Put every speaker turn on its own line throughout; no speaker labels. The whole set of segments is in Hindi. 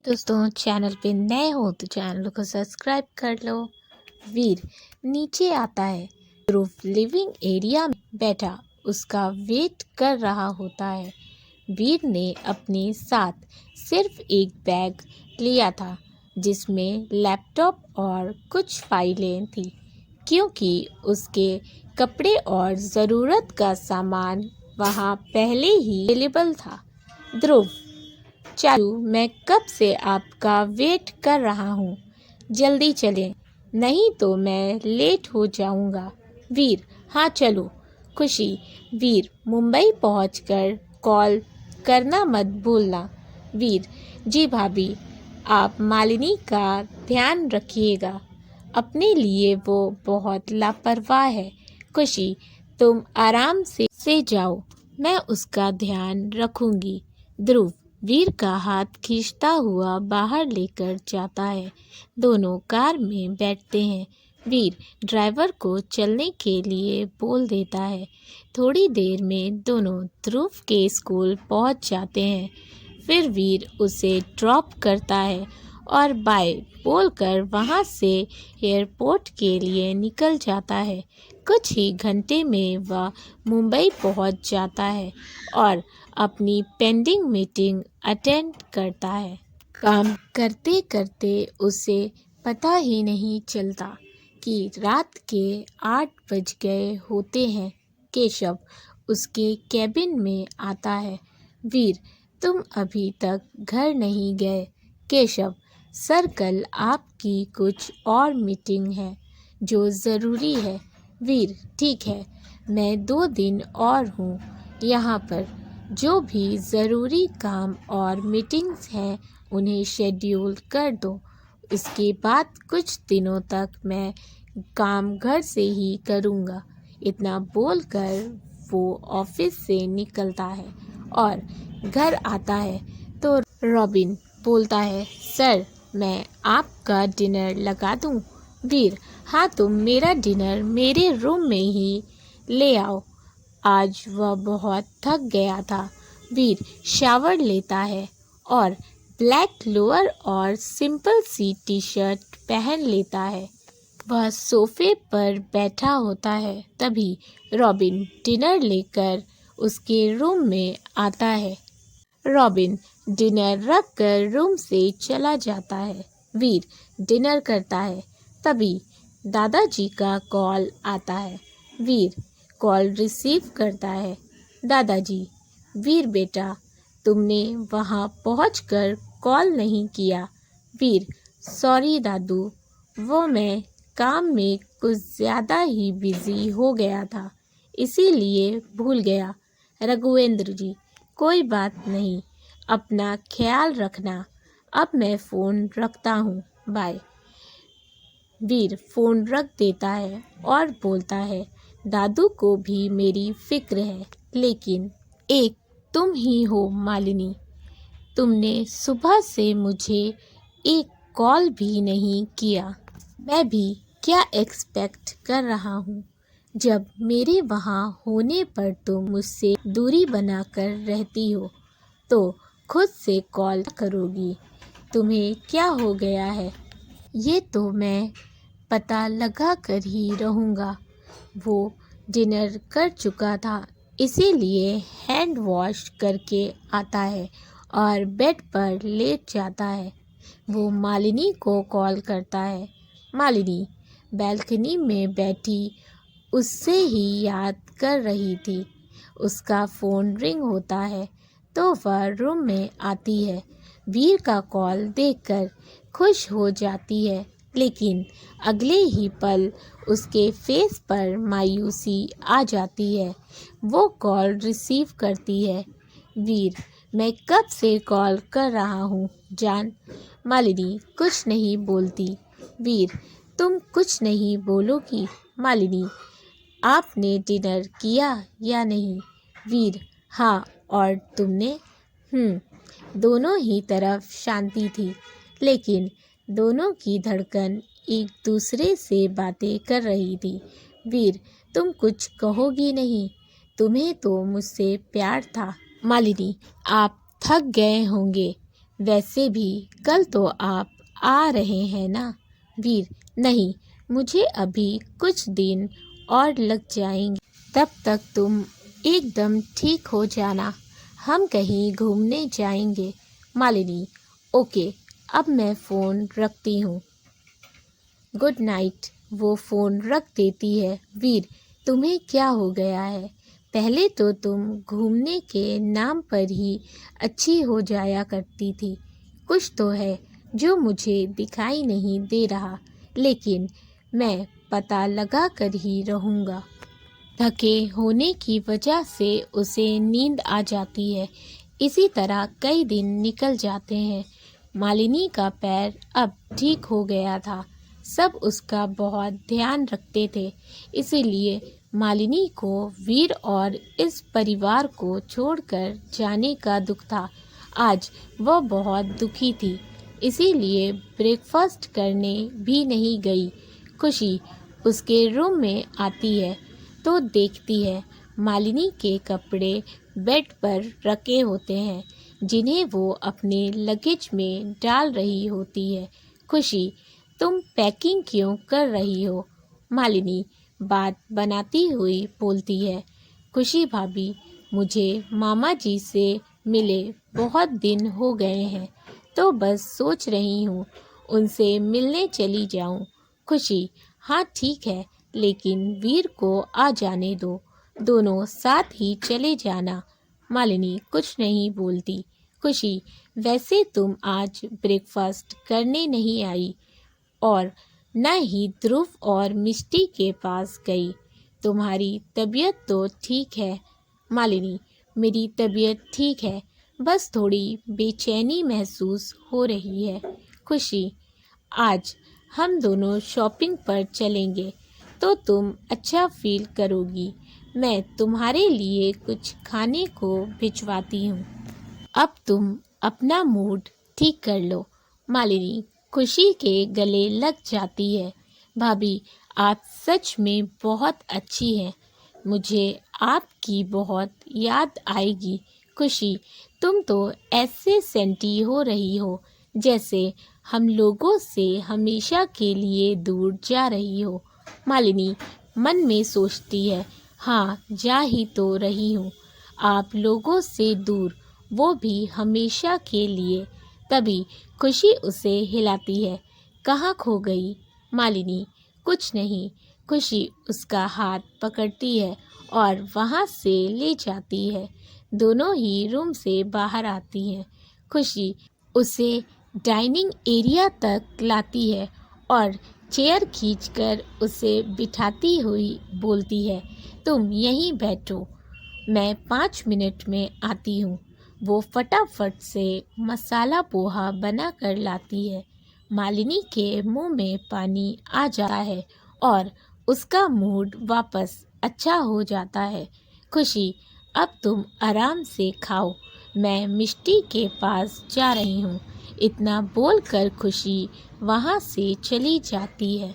दोस्तों चैनल पे नए हो तो चैनल को सब्सक्राइब कर लो। वीर नीचे आता है। ध्रुव लिविंग एरिया में बैठा उसका वेट कर रहा होता है। वीर ने अपने साथ सिर्फ एक बैग लिया था जिसमें लैपटॉप और कुछ फाइलें थी, क्योंकि उसके कपड़े और ज़रूरत का सामान वहाँ पहले ही अवेलेबल था। ध्रुव चाचू, मैं कब से आपका वेट कर रहा हूँ। जल्दी चलें, नहीं तो मैं लेट हो जाऊँगा। वीर हाँ चलो। खुशी वीर मुंबई पहुँचकर कॉल करना मत भूलना। वीर जी भाभी, आप मालिनी का ध्यान रखिएगा, अपने लिए वो बहुत लापरवाह है। खुशी तुम आराम से जाओ, मैं उसका ध्यान रखूंगी। ध्रुव वीर का हाथ खींचता हुआ बाहर लेकर जाता है। दोनों कार में बैठते हैं। वीर ड्राइवर को चलने के लिए बोल देता है। थोड़ी देर में दोनों ध्रुव के स्कूल पहुंच जाते हैं। फिर वीर उसे ड्रॉप करता है और बाय बोलकर वहां से एयरपोर्ट के लिए निकल जाता है। कुछ ही घंटे में वह मुंबई पहुंच जाता है और अपनी पेंडिंग मीटिंग अटेंड करता है। काम करते करते उसे पता ही नहीं चलता कि रात के 8 बज गए होते हैं। केशव उसके कैबिन में आता है। वीर तुम अभी तक घर नहीं गए। केशव सर, कल आपकी कुछ और मीटिंग है जो ज़रूरी है। वीर ठीक है, मैं 2 दिन और हूँ यहाँ पर। जो भी ज़रूरी काम और मीटिंग्स हैं उन्हें शेड्यूल कर दो। इसके बाद कुछ दिनों तक मैं काम घर से ही करूँगा। इतना बोलकर वो ऑफिस से निकलता है और घर आता है तो रॉबिन बोलता है, सर मैं आपका डिनर लगा दूं? वीर हाँ, तुम मेरा डिनर मेरे रूम में ही ले आओ, आज वह बहुत थक गया था। वीर शावर लेता है और ब्लैक लोअर और सिंपल सी टी शर्ट पहन लेता है। वह सोफे पर बैठा होता है। तभी रॉबिन डिनर लेकर उसके रूम में आता है। रॉबिन डिनर रख कर रूम से चला जाता है। वीर डिनर करता है। तभी दादाजी का कॉल आता है। वीर कॉल रिसीव करता है। दादाजी वीर बेटा, तुमने वहाँ पहुँचकर कॉल नहीं किया। वीर सॉरी दादू, वो मैं काम में कुछ ज़्यादा ही बिज़ी हो गया था, इसीलिए भूल गया। रघुवेंद्र जी कोई बात नहीं, अपना ख्याल रखना। अब मैं फ़ोन रखता हूँ, बाय। वीर फ़ोन रख देता है और बोलता है, दादू को भी मेरी फिक्र है, लेकिन एक तुम ही हो मालिनी। तुमने सुबह से मुझे एक कॉल भी नहीं किया। मैं भी क्या एक्सपेक्ट कर रहा हूँ, जब मेरे वहाँ होने पर तुम मुझसे दूरी बनाकर रहती हो तो खुद से कॉल करोगी। तुम्हें क्या हो गया है, ये तो मैं पता लगा कर ही रहूँगा। वो डिनर कर चुका था, इसीलिए हैंड वॉश करके आता है और बेड पर लेट जाता है। वो मालिनी को कॉल करता है। मालिनी बैल्कनी में बैठी उससे ही याद कर रही थी। उसका फ़ोन रिंग होता है तो वह रूम में आती है। वीर का कॉल देखकर खुश हो जाती है, लेकिन अगले ही पल उसके फेस पर मायूसी आ जाती है। वो कॉल रिसीव करती है। वीर मैं कब से कॉल कर रहा हूँ जान। मालिनी कुछ नहीं बोलती। वीर तुम कुछ नहीं बोलोगी। मालिनी आपने डिनर किया या नहीं। वीर हाँ, और तुमने। दोनों ही तरफ शांति थी, लेकिन दोनों की धड़कन एक दूसरे से बातें कर रही थी। वीर तुम कुछ कहोगी नहीं, तुम्हें तो मुझसे प्यार था। मालिनी आप थक गए होंगे, वैसे भी कल तो आप आ रहे हैं ना? वीर, नहीं, मुझे अभी कुछ दिन और लग जाएंगे। तब तक तुम एकदम ठीक हो जाना। हम कहीं घूमने जाएंगे। मालिनी, ओके, अब मैं फ़ोन रखती हूँ। Good night. वो फ़ोन रख देती है। वीर, तुम्हें क्या हो गया है? पहले तो तुम घूमने के नाम पर ही अच्छी हो जाया करती थी। कुछ तो है जो मुझे दिखाई नहीं दे रहा, लेकिन मैं पता लगा कर ही रहूँगा। थके होने की वजह से उसे नींद आ जाती है। इसी तरह कई दिन निकल जाते हैं। मालिनी का पैर अब ठीक हो गया था। सब उसका बहुत ध्यान रखते थे, इसीलिए मालिनी को वीर और इस परिवार को छोड़कर जाने का दुख था। आज वह बहुत दुखी थी, इसीलिए ब्रेकफास्ट करने भी नहीं गई। खुशी उसके रूम में आती है तो देखती है मालिनी के कपड़े बेड पर रखे होते हैं, जिन्हें वो अपने लगेज में डाल रही होती है। खुशी, तुम पैकिंग क्यों कर रही हो? मालिनी बात बनाती हुई बोलती है। खुशी भाभी, मुझे मामा जी से मिले बहुत दिन हो गए हैं, तो बस सोच रही हूँ उनसे मिलने चली जाऊँ। खुशी, हाँ ठीक है, लेकिन वीर को आ जाने दो, दोनों साथ ही चले जाना। मालिनी कुछ नहीं बोलती। खुशी, वैसे तुम आज ब्रेकफास्ट करने नहीं आई और न ही ध्रुव और मिष्टी के पास गई। तुम्हारी तबीयत तो ठीक है? मालिनी, मेरी तबीयत ठीक है, बस थोड़ी बेचैनी महसूस हो रही है। खुशी, आज हम दोनों शॉपिंग पर चलेंगे तो तुम अच्छा फील करोगी। मैं तुम्हारे लिए कुछ खाने को भिजवाती हूँ। अब तुम अपना मूड ठीक कर लो। मालिनी खुशी के गले लग जाती है। भाभी, आप सच में बहुत अच्छी हैं। मुझे आपकी बहुत याद आएगी। खुशी, तुम तो ऐसे सेंटी हो रही हो जैसे हम लोगों से हमेशा के लिए दूर जा रही हो। मालिनी मन में सोचती है, हाँ जा ही तो रही हूँ, आप लोगों से दूर, वो भी हमेशा के लिए। तभी खुशी उसे हिलाती है। कहाँ खो गई? मालिनी, कुछ नहीं। खुशी उसका हाथ पकड़ती है और वहाँ से ले जाती है। दोनों ही रूम से बाहर आती हैं। खुशी उसे डाइनिंग एरिया तक लाती है और चेयर खींचकर उसे बिठाती हुई बोलती है, तुम यहीं बैठो, मैं 5 मिनट में आती हूँ। वो फटाफट से मसाला पोहा बना कर लाती है। मालिनी के मुंह में पानी आ जाता है और उसका मूड वापस अच्छा हो जाता है। खुशी, अब तुम आराम से खाओ, मैं मिष्टी के पास जा रही हूँ। इतना बोलकर खुशी वहाँ से चली जाती है।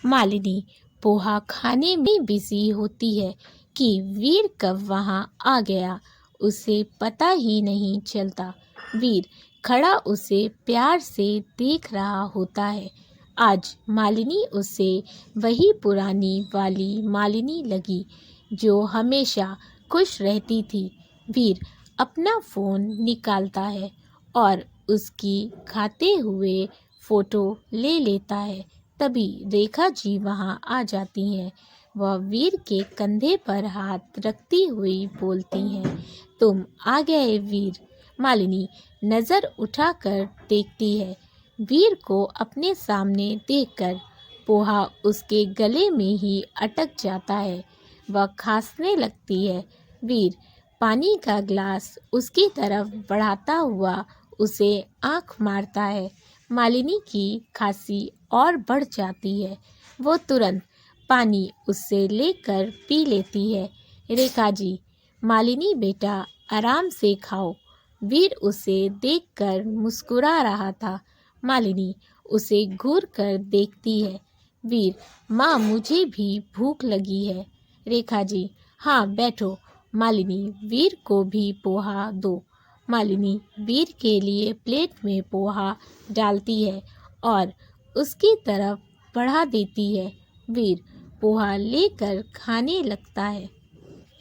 मालिनी पोहा खाने में बिजी होती है कि वीर कब वहाँ आ गया, उसे पता ही नहीं चलता। वीर खड़ा उसे प्यार से देख रहा होता है। आज मालिनी उसे वही पुरानी वाली मालिनी लगी जो हमेशा खुश रहती थी। वीर अपना फ़ोन निकालता है और उसकी खाते हुए फ़ोटो ले लेता है। तभी रेखा जी वहाँ आ जाती हैं। वह वीर के कंधे पर हाथ रखती हुई बोलती हैं, तुम आ गए वीर। मालिनी नज़र उठाकर देखती है। वीर को अपने सामने देखकर पोहा उसके गले में ही अटक जाता है। वह खांसने लगती है। वीर पानी का ग्लास उसकी तरफ बढ़ाता हुआ उसे आंख मारता है। मालिनी की खांसी और बढ़ जाती है। वो तुरंत पानी उससे लेकर पी लेती है। रेखा जी, मालिनी बेटा आराम से खाओ। वीर उसे देखकर मुस्कुरा रहा था। मालिनी उसे घूर कर देखती है। वीर, माँ मुझे भी भूख लगी है। रेखा जी, हाँ बैठो। मालिनी वीर को भी पोहा दो। मालिनी वीर के लिए प्लेट में पोहा डालती है और उसकी तरफ बढ़ा देती है। वीर पोहा लेकर खाने लगता है।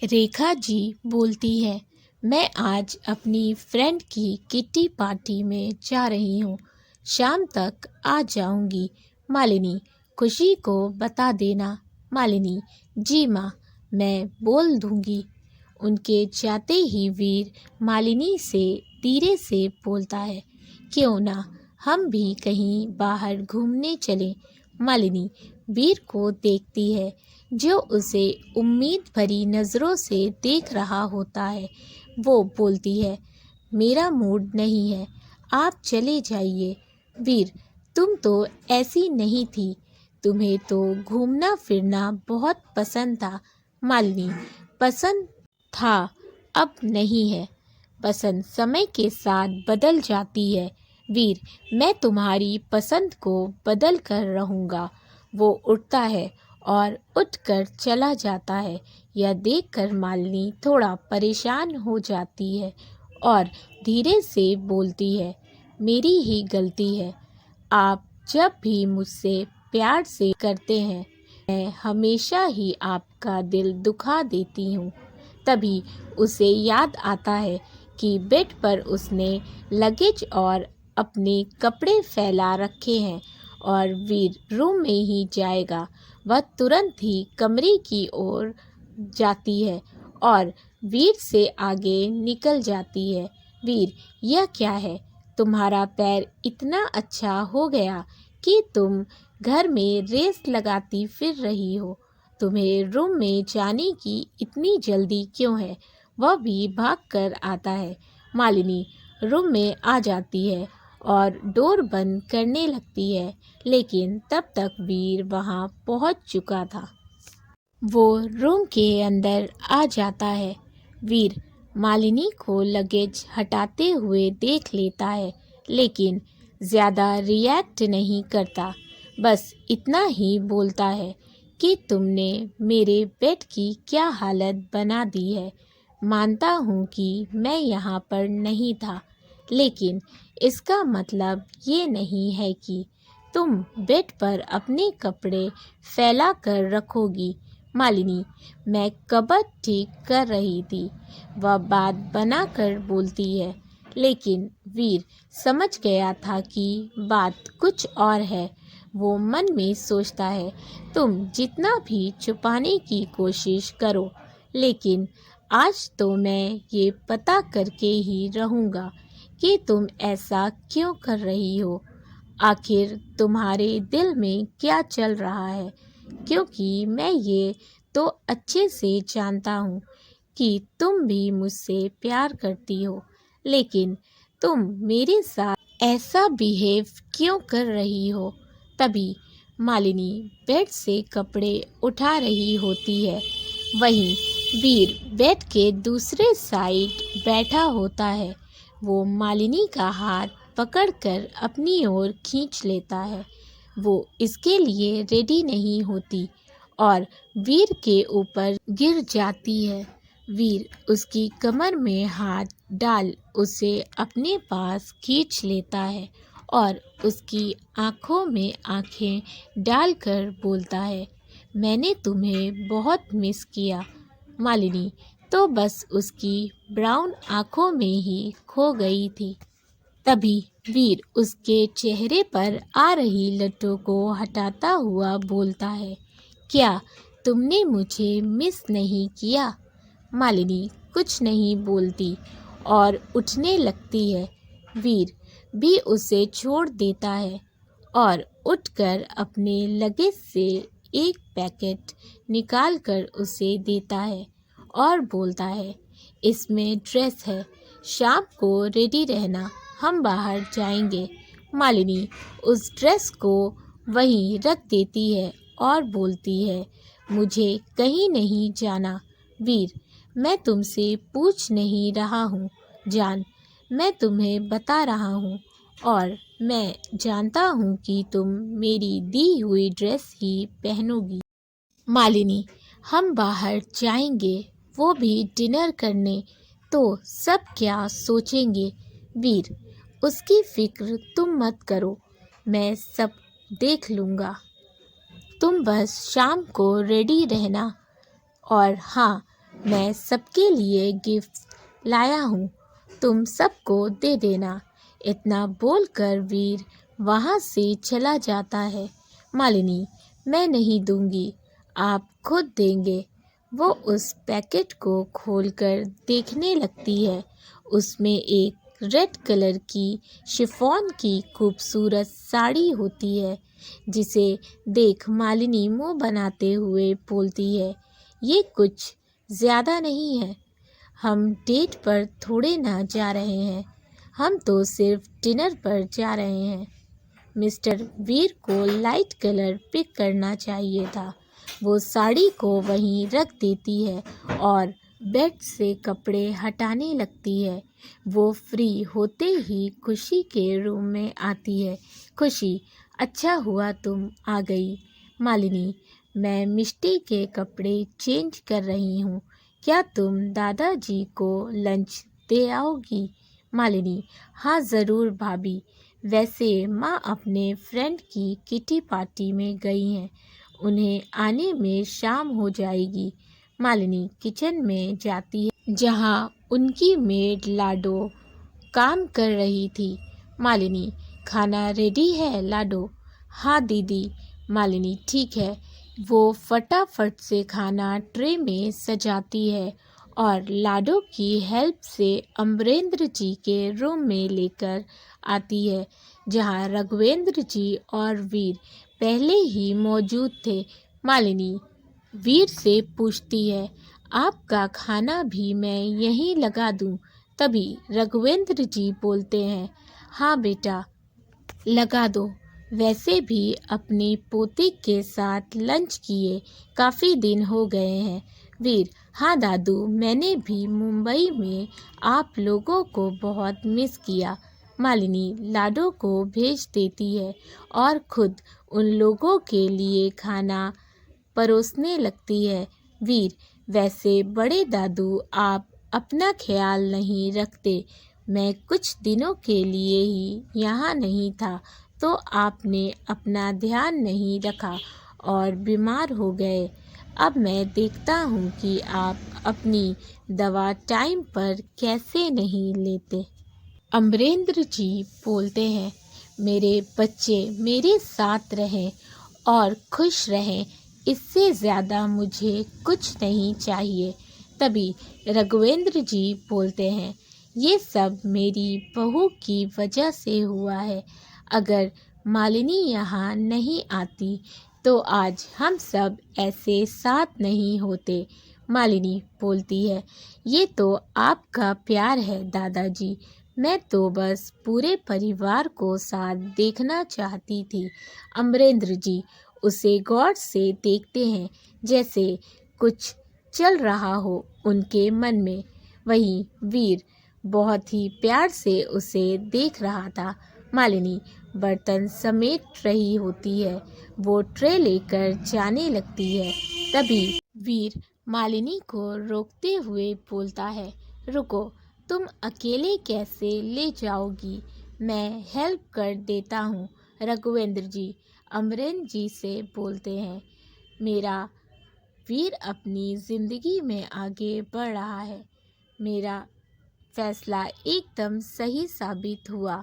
रेखा जी बोलती है, मैं आज अपनी फ्रेंड की किट्टी पार्टी में जा रही हूँ, शाम तक आ जाऊंगी। मालिनी, खुशी को बता देना। मालिनी, जी माँ, मैं बोल दूंगी। उनके जाते ही वीर मालिनी से धीरे से बोलता है, क्यों ना हम भी कहीं बाहर घूमने चलें। मालिनी वीर को देखती है, जो उसे उम्मीद भरी नज़रों से देख रहा होता है। वो बोलती है, मेरा मूड नहीं है, आप चले जाइए। वीर, तुम तो ऐसी नहीं थी, तुम्हें तो घूमना फिरना बहुत पसंद था। मालिनी, पसंद था, अब नहीं है। पसंद समय के साथ बदल जाती है। वीर, मैं तुम्हारी पसंद को बदल कर रहूँगा। वो उठता है और उठकर चला जाता है। यह देखकर मालिनी थोड़ा परेशान हो जाती है और धीरे से बोलती है, मेरी ही गलती है। आप जब भी मुझसे प्यार से करते हैं, मैं हमेशा ही आपका दिल दुखा देती हूँ। तभी उसे याद आता है कि बेड पर उसने लगेज और अपने कपड़े फैला रखे हैं और वीर रूम में ही जाएगा। वह तुरंत ही कमरे की ओर जाती है और वीर से आगे निकल जाती है। वीर, यह क्या है? तुम्हारा पैर इतना अच्छा हो गया कि तुम घर में रेस लगाती फिर रही हो। तुम्हें रूम में जाने की इतनी जल्दी क्यों है? वह भी भाग कर आता है। मालिनी रूम में आ जाती है और डोर बंद करने लगती है, लेकिन तब तक वीर वहां पहुंच चुका था। वो रूम के अंदर आ जाता है। वीर मालिनी को लगेज हटाते हुए देख लेता है, लेकिन ज़्यादा रिएक्ट नहीं करता। बस इतना ही बोलता है कि तुमने मेरे बेड की क्या हालत बना दी है। मानता हूँ कि मैं यहाँ पर नहीं था, लेकिन इसका मतलब ये नहीं है कि तुम बेड पर अपने कपड़े फैला कर रखोगी। मालिनी, मैं कबर्ड ठीक कर रही थी, वह बात बनाकर बोलती है, लेकिन वीर समझ गया था कि बात कुछ और है। वो मन में सोचता है, तुम जितना भी छुपाने की कोशिश करो, लेकिन आज तो मैं ये पता करके ही रहूँगा कि तुम ऐसा क्यों कर रही हो। आखिर तुम्हारे दिल में क्या चल रहा है, क्योंकि मैं ये तो अच्छे से जानता हूँ कि तुम भी मुझसे प्यार करती हो, लेकिन तुम मेरे साथ ऐसा बिहेव क्यों कर रही हो। तभी मालिनी बेड से कपड़े उठा रही होती है। वहीं वीर बेड के दूसरे साइड बैठा होता है। वो मालिनी का हाथ पकड़कर अपनी ओर खींच लेता है। वो इसके लिए रेडी नहीं होती और वीर के ऊपर गिर जाती है। वीर उसकी कमर में हाथ डाल उसे अपने पास खींच लेता है और उसकी आंखों में आंखें डालकर बोलता है, मैंने तुम्हें बहुत मिस किया। मालिनी तो बस उसकी ब्राउन आंखों में ही खो गई थी। तभी वीर उसके चेहरे पर आ रही लट्टों को हटाता हुआ बोलता है, क्या तुमने मुझे मिस नहीं किया? मालिनी कुछ नहीं बोलती और उठने लगती है। वीर भी उसे छोड़ देता है और उठकर अपने लगेज से एक पैकेट निकालकर उसे देता है और बोलता है, इसमें ड्रेस है, शाम को रेडी रहना, हम बाहर जाएंगे। मालिनी उस ड्रेस को वहीं रख देती है और बोलती है, मुझे कहीं नहीं जाना। वीर, मैं तुमसे पूछ नहीं रहा हूँ जान, मैं तुम्हें बता रहा हूँ और मैं जानता हूँ कि तुम मेरी दी हुई ड्रेस ही पहनोगी। मालिनी, हम बाहर जाएंगे, वो भी डिनर करने। तो सब क्या सोचेंगे। वीर, उसकी फिक्र तुम मत करो, मैं सब देख लूँगा। तुम बस शाम को रेडी रहना। और हाँ, मैं सबके लिए गिफ्ट लाया हूँ, तुम सबको दे देना। इतना बोलकर वीर वहाँ से चला जाता है। मालिनी, मैं नहीं दूंगी, आप खुद देंगे। वो उस पैकेट को खोलकर देखने लगती है। उसमें एक रेड कलर की शिफॉन की खूबसूरत साड़ी होती है, जिसे देख मालिनी मुंह बनाते हुए बोलती है, ये कुछ ज़्यादा नहीं है। हम डेट पर थोड़े ना जा रहे हैं, हम तो सिर्फ डिनर पर जा रहे हैं। मिस्टर वीर को लाइट कलर पिक करना चाहिए था। वो साड़ी को वहीं रख देती है और बेड से कपड़े हटाने लगती है। वो फ्री होते ही खुशी के रूम में आती है। खुशी, अच्छा हुआ तुम आ गई। मालिनी, मैं मिष्टी के कपड़े चेंज कर रही हूँ, क्या तुम दादाजी को लंच दे आओगी। मालिनी, हाँ ज़रूर भाभी, वैसे माँ अपने फ्रेंड की किटी पार्टी में गई हैं, उन्हें आने में शाम हो जाएगी। मालिनी किचन में जाती है, जहाँ उनकी मेड लाडो काम कर रही थी। मालिनी, खाना रेडी है लाडो। हाँ दीदी। मालिनी, ठीक है। वो फटाफट से खाना ट्रे में सजाती है और लाडो की हेल्प से अमरेंद्र जी के रूम में लेकर आती है, जहाँ रघुवेंद्र जी और वीर पहले ही मौजूद थे। मालिनी वीर से पूछती है, आपका खाना भी मैं यहीं लगा दूं। तभी रघुवेंद्र जी बोलते हैं, हाँ बेटा, लगा दो। वैसे भी अपनी पोती के साथ लंच किए काफ़ी दिन हो गए हैं। वीर, हाँ दादू, मैंने भी मुंबई में आप लोगों को बहुत मिस किया। मालिनी लाडो को भेज देती है और खुद उन लोगों के लिए खाना परोसने लगती है। वीर, वैसे बड़े दादू आप अपना ख्याल नहीं रखते। मैं कुछ दिनों के लिए ही यहाँ नहीं था, तो आपने अपना ध्यान नहीं रखा और बीमार हो गए। अब मैं देखता हूँ कि आप अपनी दवा टाइम पर कैसे नहीं लेते। अमरेंद्र जी बोलते हैं, मेरे बच्चे मेरे साथ रहें और खुश रहें, इससे ज़्यादा मुझे कुछ नहीं चाहिए। तभी रघुवेंद्र जी बोलते हैं, ये सब मेरी बहू की वजह से हुआ है। अगर मालिनी यहाँ नहीं आती तो आज हम सब ऐसे साथ नहीं होते। मालिनी बोलती है, ये तो आपका प्यार है दादाजी, मैं तो बस पूरे परिवार को साथ देखना चाहती थी। अमरेंद्र जी उसे गौर से देखते हैं, जैसे कुछ चल रहा हो उनके मन में। वहीं वीर बहुत ही प्यार से उसे देख रहा था। मालिनी बर्तन समेट रही होती है, वो ट्रे लेकर जाने लगती है। तभी वीर मालिनी को रोकते हुए बोलता है, रुको, तुम अकेले कैसे ले जाओगी, मैं हेल्प कर देता हूँ। रघुवेंद्र जी अमरेंद्र जी से बोलते हैं, मेरा वीर अपनी ज़िंदगी में आगे बढ़ रहा है, मेरा फैसला एकदम सही साबित हुआ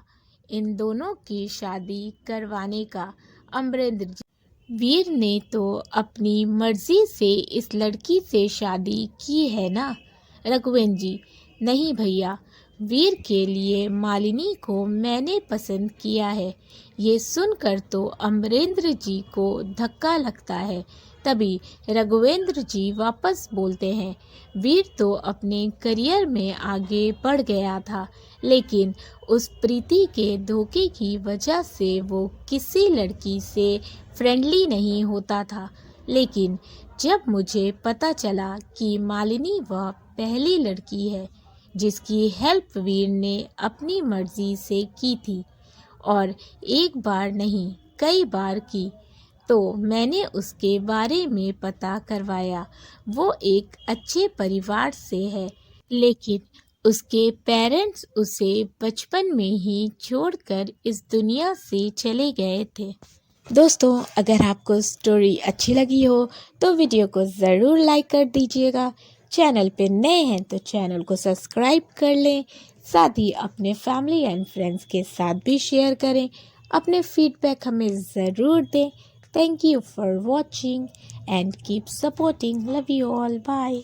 इन दोनों की शादी करवाने का। अमरेंद्र जी, वीर ने तो अपनी मर्जी से इस लड़की से शादी की है ना। रघुवेंद्र जी, नहीं भैया, वीर के लिए मालिनी को मैंने पसंद किया है। ये सुनकर तो अमरेंद्र जी को धक्का लगता है। तभी रघुवेंद्र जी वापस बोलते हैं, वीर तो अपने करियर में आगे बढ़ गया था, लेकिन उस प्रीति के धोखे की वजह से वो किसी लड़की से फ्रेंडली नहीं होता था। लेकिन जब मुझे पता चला कि मालिनी वह पहली लड़की है जिसकी हेल्प वीर ने अपनी मर्जी से की थी, और एक बार नहीं कई बार की, तो मैंने उसके बारे में पता करवाया। वो एक अच्छे परिवार से है, लेकिन उसके पेरेंट्स उसे बचपन में ही छोड़कर इस दुनिया से चले गए थे। दोस्तों, अगर आपको स्टोरी अच्छी लगी हो तो वीडियो को ज़रूर लाइक कर दीजिएगा। चैनल पे नए हैं तो चैनल को सब्सक्राइब कर लें। साथ ही अपने फैमिली एंड फ्रेंड्स के साथ भी शेयर करें। अपने फीडबैक हमें ज़रूर दें। Thank you for watching and keep supporting. Love you all. Bye.